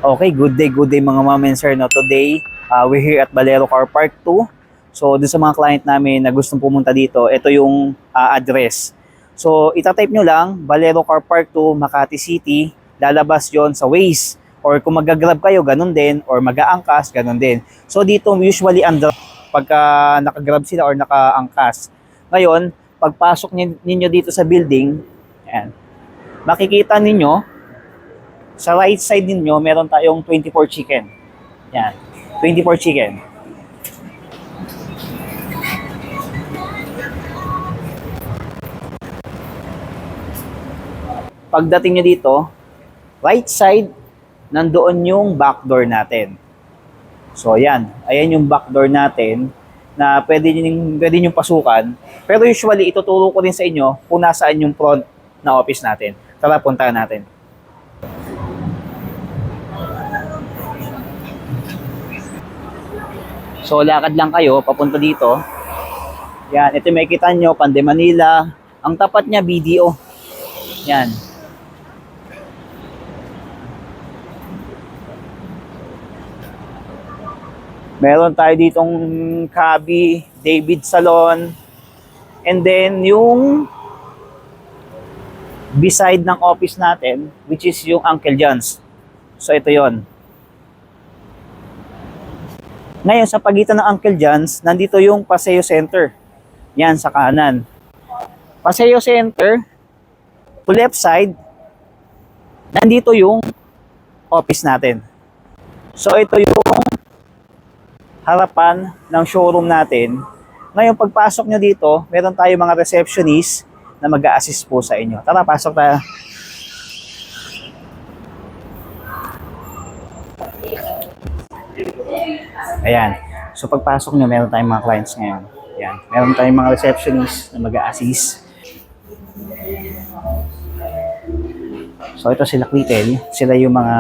Okay, good day mga ma'am and sir. No? Today, we're here at Valero Car Park 2. So, dun sa mga client namin na gustong pumunta dito, ito yung address. So, itatype nyo lang, Valero Car Park 2, Makati City, lalabas yon sa Waze. Or kung mag-grab kayo, ganun din. Or mag-aangkas, ganun din. So, dito usually pagka naka-grab sila or naka-angkas. Ngayon, pagpasok ninyo dito sa building, ayan, makikita ninyo, sa right side ninyo, meron tayong 24 chicken. Yan, 24 chicken. Pagdating nyo dito, right side, nandoon yung back door natin. So, ayan. Ayan yung back door natin na pwede nyo pasukan. Pero usually, ituturo ko rin sa inyo kung nasaan yung front na office natin. Tara, puntahan natin. So, lakad lang kayo, papunta dito. Yan, ito may kita nyo, Pande Manila. Ang tapat niya, BDO. Yan. Meron tayo ditong Kabi, David Salon. And then, yung beside ng office natin, which is yung Uncle John's. So, ito yon. Ngayon, sa pagitan ng Uncle John's, nandito yung Paseo Center. Yan, sa kanan. Paseo Center, to left side, nandito yung office natin. So, ito yung harapan ng showroom natin. Ngayon, pagpasok nyo dito, meron tayo mga receptionist na mag-a-assist po sa inyo. Tara, pasok tayo. Ayan. So pagpasok nyo, meron tayong mga clients ngayon. Ayan. Meron tayong mga receptionists na mag-a-assist. So ito sila Quitel. Sila yung mga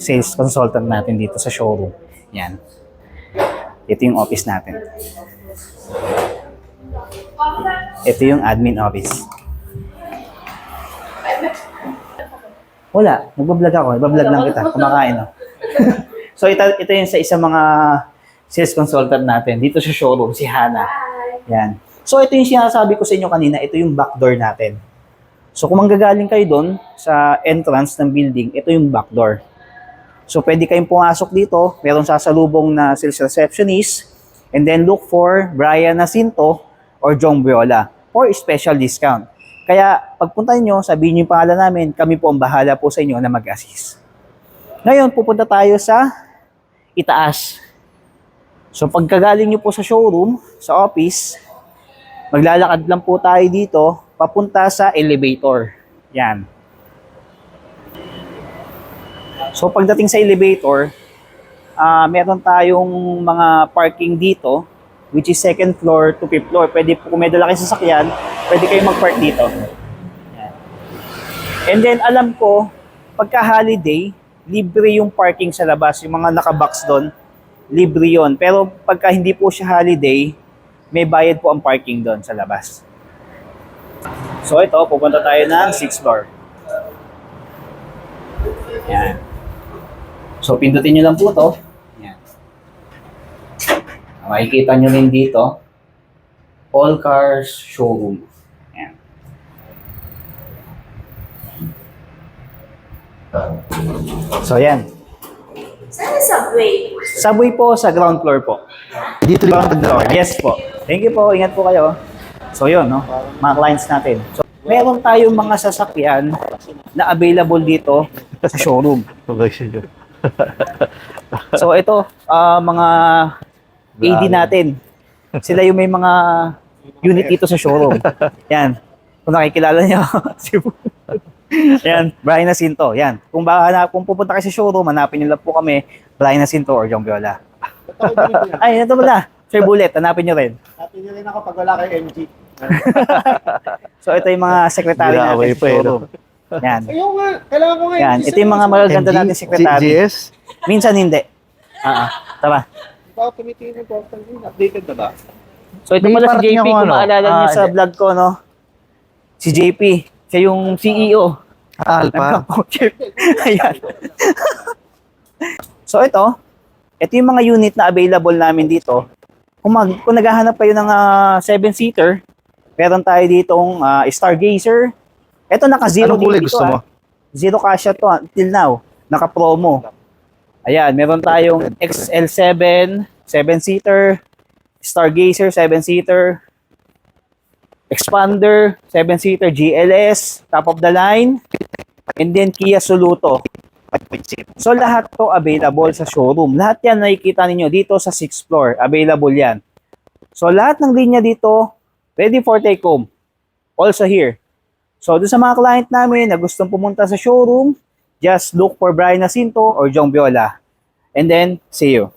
sales consultant natin dito sa showroom. Ayan. Ito yung office natin. Ito yung admin office. Wala. Nagbablog ako. Ibablog lang kita. Kumakain, no? So ito yung sa isang mga sales consultant natin dito sa showroom, si Hana. Yan. So ito yung sinasabi ko sa inyo kanina, ito yung back door natin. So kung manggagaling kayo doon sa entrance ng building, ito yung back door. So pwede kayong pumasok dito, meron sasalubong na sales receptionist, and then look for Brian Jacinto or Jong Viola for special discount. Kaya pagpunta nyo, sabihin nyo yung pangalan namin, kami po ang bahala po sa inyo na mag-assist. Ngayon, pupunta tayo sa itaas. So, pagkagaling nyo po sa showroom, sa office, maglalakad lang po tayo dito, papunta sa elevator. Yan. So, pagdating sa elevator, meron tayong mga parking dito, which is second floor to fifth floor. Pwede po, kung may dala kayong sasakyan, pwede kayo mag-park dito. Yan. And then, alam ko, pagka-holiday, libre yung parking sa labas. Yung mga nakabox doon, libre yon. Pero pagka hindi po siya holiday, may bayad po ang parking doon sa labas. So ito, pupunta tayo ng 6th floor. Yan. So pindutin nyo lang po to. Yan. Makikita nyo rin dito, All Cars Showroom. Yan. So, yan. Saan yung subway? Subway po sa ground floor po. Dito rin Ground floor. Yes po. Thank you po. Ingat po kayo. So, yun, no? Mga clients natin. So, meron tayong mga sasakyan na available dito sa showroom. So, ito, mga AD natin. Sila yung may mga unit dito sa showroom. Yan. Kung nakikilala niyo, yan, Brian Jacinto. Yan. Kung pupunta kayo sa showroom, hanapin niyo lang po kami, Brian Jacinto or Jong Viola. Ay, ito pala. Sir Bullet, hanapin niyo rin. Hanapin niyo rin ako pag wala kay MG. So, ito yung mga secretary natin sa showroom. Yan. Ayun nga, kailangan ko nga. Yan. Ito yung mga magaganda natin secretary. GS? Minsan hindi. Tara. Di ba ako tumitingin ng portal din? Updated na ba? So, ito May pala si parating JP. ako, Kung ano? maalala niyo sa vlog ko, no? Si JP. Siya yung CEO. Alpha. Ayan. So ito yung mga unit na available namin dito. Kung naghahanap kayo ng 7-seater, meron tayo ditong Stargazer. Ito naka-zero Anong kulay dito. gusto mo? Zero kasya to until now. Naka-promo. Ayan, meron tayong XL7, 7-seater, Stargazer, 7-seater, Expander, 7-seater, GLS, top of the line, and then Kia Soluto. So lahat to available sa showroom. Lahat yan nakikita ninyo dito sa 6th floor. Available yan. So lahat ng linya dito, ready for take home. Also here. So doon sa mga client namin na gustong pumunta sa showroom, just look for Brian Jacinto or Jong Viola. And then, see you.